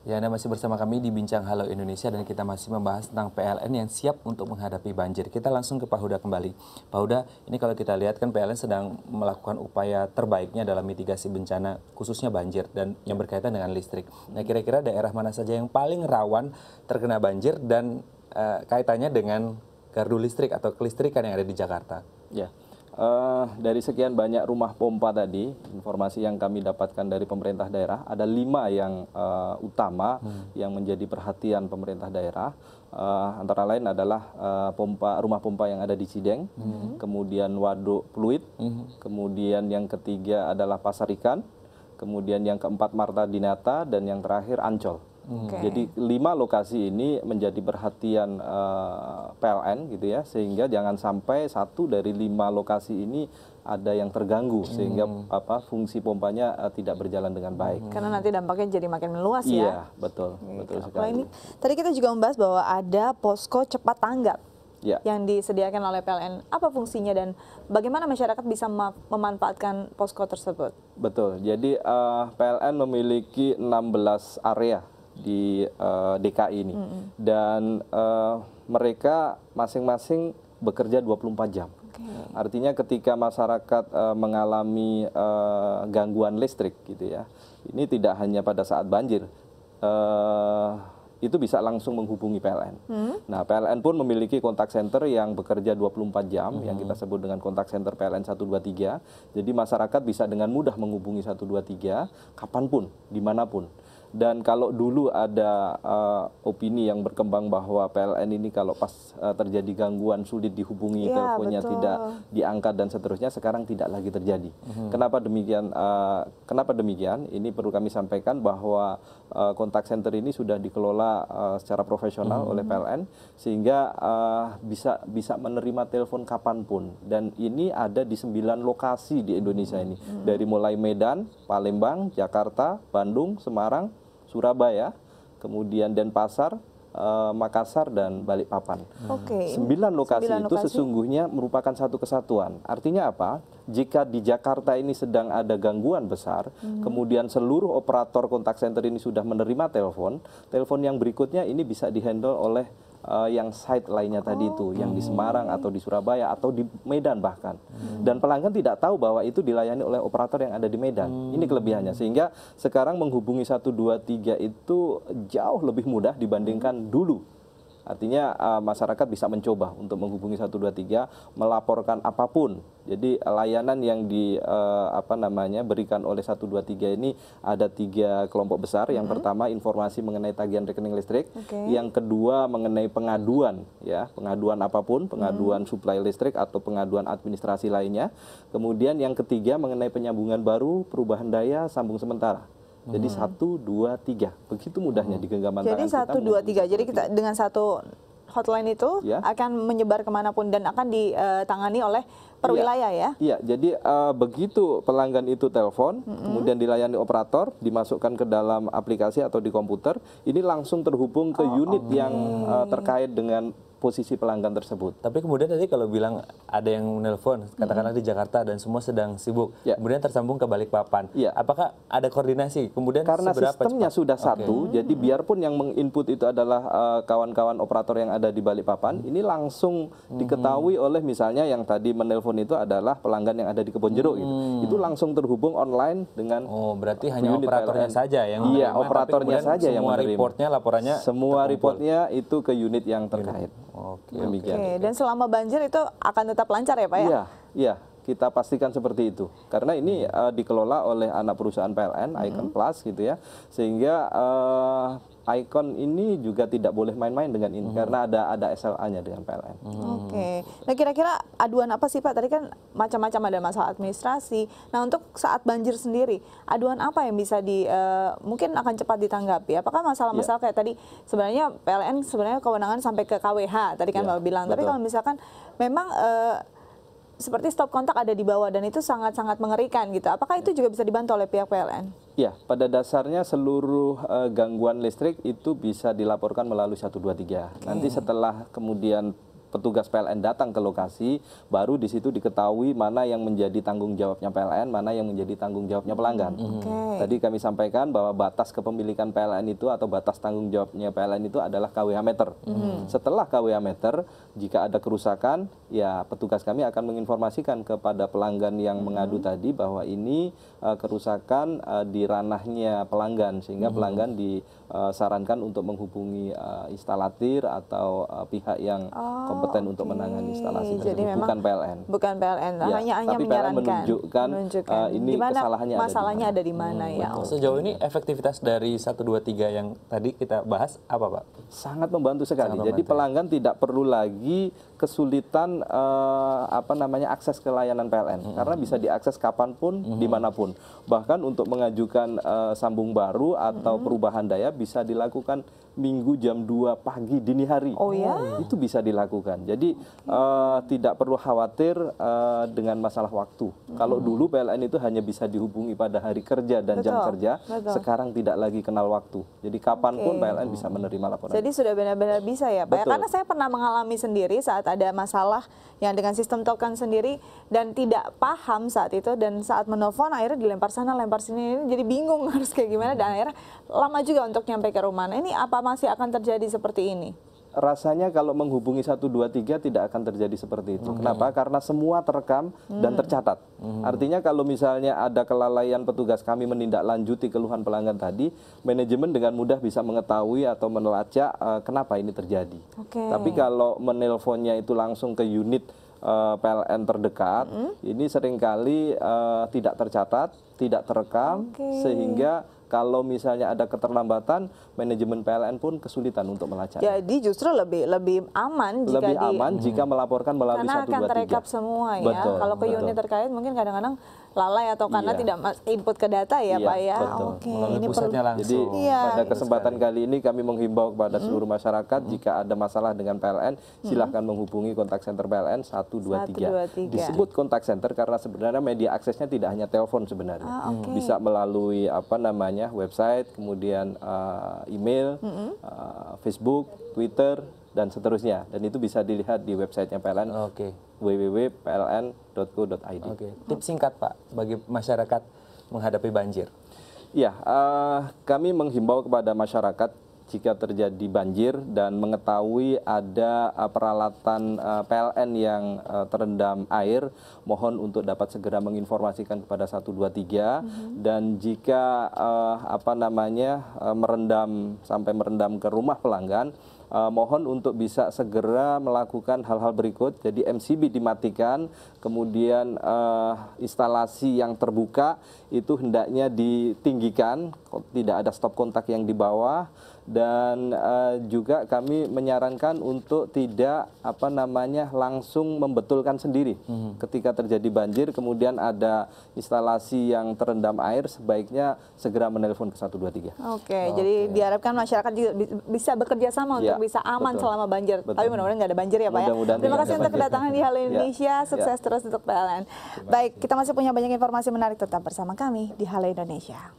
Ya, Anda masih bersama kami di Bincang Halo Indonesia dan kita masih membahas tentang PLN yang siap untuk menghadapi banjir. Kita langsung ke Pak Huda kembali. Pak Huda, ini kalau kita lihat kan PLN sedang melakukan upaya terbaiknya dalam mitigasi bencana khususnya banjir dan yang berkaitan dengan listrik. Nah, kira-kira daerah mana saja yang paling rawan terkena banjir dan kaitannya dengan gardu listrik atau kelistrikan yang ada di Jakarta? Ya, dari sekian banyak rumah pompa tadi, informasi yang kami dapatkan dari pemerintah daerah, ada 5 yang utama yang menjadi perhatian pemerintah daerah. Antara lain adalah rumah pompa yang ada di Cideng, kemudian Waduk Pluit, kemudian yang ketiga adalah Pasar Ikan, kemudian yang keempat Marta Dinata, dan yang terakhir Ancol. Jadi 5 lokasi ini menjadi perhatian PLN gitu ya, sehingga jangan sampai satu dari 5 lokasi ini ada yang terganggu sehingga fungsi pompanya tidak berjalan dengan baik. Karena nanti dampaknya jadi makin meluas ya. Iya, betul, betul sekali. Nah, ini tadi kita juga membahas bahwa ada posko cepat tanggap yang disediakan oleh PLN. Apa fungsinya dan bagaimana masyarakat bisa memanfaatkan posko tersebut? Betul. Jadi PLN memiliki 16 area di DKI ini dan mereka masing-masing bekerja 24 jam. Artinya ketika masyarakat mengalami gangguan listrik gitu ya, ini tidak hanya pada saat banjir, itu bisa langsung menghubungi PLN. Nah, PLN pun memiliki kontak center yang bekerja 24 jam, yang kita sebut dengan kontak center PLN 123. Jadi masyarakat bisa dengan mudah menghubungi 123 kapanpun, dimanapun. Dan kalau dulu ada opini yang berkembang bahwa PLN ini kalau pas terjadi gangguan sulit dihubungi, teleponnya tidak diangkat dan seterusnya, sekarang tidak lagi terjadi. Kenapa demikian? Kenapa demikian? Ini perlu kami sampaikan bahwa kontak center ini sudah dikelola secara profesional oleh PLN sehingga bisa menerima telepon kapanpun. Dan ini ada di 9 lokasi di Indonesia ini, dari mulai Medan, Palembang, Jakarta, Bandung, Semarang, Surabaya, kemudian Denpasar, Makassar, dan Balikpapan. 9 lokasi itu sesungguhnya merupakan satu kesatuan. Artinya apa? Jika di Jakarta ini sedang ada gangguan besar, kemudian seluruh operator kontak center ini sudah menerima telepon yang berikutnya ini bisa dihandle oleh yang site lainnya tadi itu, yang di Semarang atau di Surabaya atau di Medan bahkan. Dan pelanggan tidak tahu bahwa itu dilayani oleh operator yang ada di Medan. Ini kelebihannya. Sehingga sekarang menghubungi 123 itu jauh lebih mudah dibandingkan dulu. Artinya masyarakat bisa mencoba untuk menghubungi 123, melaporkan apapun. Jadi layanan yang berikan oleh 123 ini ada 3 kelompok besar. Yang pertama informasi mengenai tagihan rekening listrik. Yang kedua mengenai pengaduan, ya, pengaduan apapun, pengaduan suplai listrik atau pengaduan administrasi lainnya. Kemudian yang ketiga mengenai penyambungan baru, perubahan daya, sambung sementara. Jadi 1, 2, 3, begitu mudahnya di genggaman tangan kita. Jadi 1, 2, 3, jadi kita dengan satu hotline itu akan menyebar kemanapun dan akan ditangani oleh perwilayah ya? Iya, jadi begitu pelanggan itu telepon, kemudian dilayani operator, dimasukkan ke dalam aplikasi atau di komputer, ini langsung terhubung ke unit yang terkait dengan posisi pelanggan tersebut. Tapi kemudian tadi kalau bilang ada yang menelpon, katakanlah di Jakarta dan semua sedang sibuk, kemudian tersambung ke Balikpapan. Apakah ada koordinasi? Kemudian karena sistemnya sudah satu, jadi biarpun yang menginput itu adalah kawan-kawan operator yang ada di Balikpapan, ini langsung diketahui oleh misalnya yang tadi menelpon itu adalah pelanggan yang ada di Kebonjeruk gitu. Itu langsung terhubung online dengan berarti hanya operatornya saja yang menerima. Iya, operatornya saja yang menerima. Semua reportnya, laporannya semua reportnya itu ke unit yang terkait. Dan selama banjir itu akan tetap lancar ya Pak ya? Iya, kita pastikan seperti itu. Karena ini dikelola oleh anak perusahaan PLN, Icon Plus gitu ya. Sehingga Icon ini juga tidak boleh main-main dengan ini karena ada SLA-nya dengan PLN. Nah kira-kira aduan apa sih Pak? Tadi kan macam-macam, ada masalah administrasi. Nah untuk saat banjir sendiri, aduan apa yang bisa mungkin akan cepat ditanggapi? Apakah masalah-masalah kayak tadi sebenarnya PLN sebenarnya kewenangan sampai ke KWH tadi kan Bapak bilang. Tapi kalau misalkan memang seperti stop kontak ada di bawah dan itu sangat-sangat mengerikan gitu. Apakah itu juga bisa dibantu oleh pihak PLN? Ya, pada dasarnya seluruh gangguan listrik itu bisa dilaporkan melalui 123. Nanti setelah kemudian petugas PLN datang ke lokasi, baru di situ diketahui mana yang menjadi tanggung jawabnya PLN, mana yang menjadi tanggung jawabnya pelanggan. Tadi kami sampaikan bahwa batas kepemilikan PLN itu atau batas tanggung jawabnya PLN itu adalah kWh meter. Setelah kWh meter, jika ada kerusakan, ya petugas kami akan menginformasikan kepada pelanggan yang mengadu tadi bahwa ini kerusakan di ranahnya pelanggan, sehingga pelanggan disarankan untuk menghubungi instalatir atau pihak yang kompeten untuk menangani instalasi tersebut, bukan PLN. Bukan PLN, Ya, hanya tapi PLN menyarankan, menunjukkan ini Dimana kesalahannya masalahnya ada di mana ya. Sejauh ini efektivitas dari 1, 2, 3 yang tadi kita bahas apa, Pak? Sangat membantu sekali. Sangat Jadi membantu, pelanggan tidak perlu lagi kesulitan akses ke layanan PLN, karena bisa diakses kapanpun, dimanapun. Bahkan untuk mengajukan sambung baru atau perubahan daya bisa dilakukan Minggu jam 2 pagi dini hari. Oh ya? Itu bisa dilakukan. Jadi tidak perlu khawatir dengan masalah waktu. Kalau dulu PLN itu hanya bisa dihubungi pada hari kerja dan jam kerja, sekarang tidak lagi kenal waktu. Jadi kapanpun PLN bisa menerima laporan. Jadi sudah benar-benar bisa ya Pak ya? Betul. Karena saya pernah mengalami sendiri saat ada masalah yang dengan sistem token sendiri dan tidak paham saat itu, dan saat menelpon akhirnya dilempar sana lempar sini, jadi bingung harus kayak gimana, dan akhirnya lama juga untuk nyampe ke rumah. Nah, ini apa masih akan terjadi seperti ini? Rasanya kalau menghubungi 123 tidak akan terjadi seperti itu. Kenapa? Karena semua terekam dan tercatat. Artinya kalau misalnya ada kelalaian petugas kami menindaklanjuti keluhan pelanggan tadi, manajemen dengan mudah bisa mengetahui atau melacak kenapa ini terjadi. Tapi kalau menelponnya itu langsung ke unit PLN terdekat, ini seringkali tidak tercatat, tidak terekam, sehingga kalau misalnya ada keterlambatan, manajemen PLN pun kesulitan untuk melacak. Jadi justru lebih aman jika jika melaporkan melalui 123. Karena akan terekap semua ya. Betul, Kalau ke unit terkait mungkin kadang-kadang lalai atau karena tidak input ke data ya Pak ya. Betul. Melalui pusatnya langsung. Jadi pada kesempatan kali ini kami menghimbau kepada seluruh masyarakat, jika ada masalah dengan PLN, silahkan menghubungi kontak center PLN 123. Disebut kontak center karena sebenarnya media aksesnya tidak hanya telepon sebenarnya. Bisa melalui website, kemudian email, Facebook, Twitter, dan seterusnya. Dan itu bisa dilihat di websitenya PLN, www.pln.co.id. Tips singkat Pak, bagi masyarakat menghadapi banjir. Ya, kami menghimbau kepada masyarakat jika terjadi banjir dan mengetahui ada peralatan PLN yang terendam air, mohon untuk dapat segera menginformasikan kepada 123, dan jika merendam sampai merendam ke rumah pelanggan, mohon untuk bisa segera melakukan hal-hal berikut. Jadi MCB dimatikan, kemudian instalasi yang terbuka itu hendaknya ditinggikan, tidak ada stop kontak yang di bawah. Dan juga kami menyarankan untuk tidak langsung membetulkan sendiri ketika terjadi banjir, kemudian ada instalasi yang terendam air, sebaiknya segera menelpon ke 123. Jadi diharapkan masyarakat juga bisa bekerja sama untuk bisa aman selama banjir. Tapi mudah-mudahan nggak ada banjir ya Pak ya. Terima kasih untuk kedatangan di Halo Indonesia, sukses terus untuk PLN. Baik, kita masih punya banyak informasi menarik, tetap bersama kami di Halo Indonesia.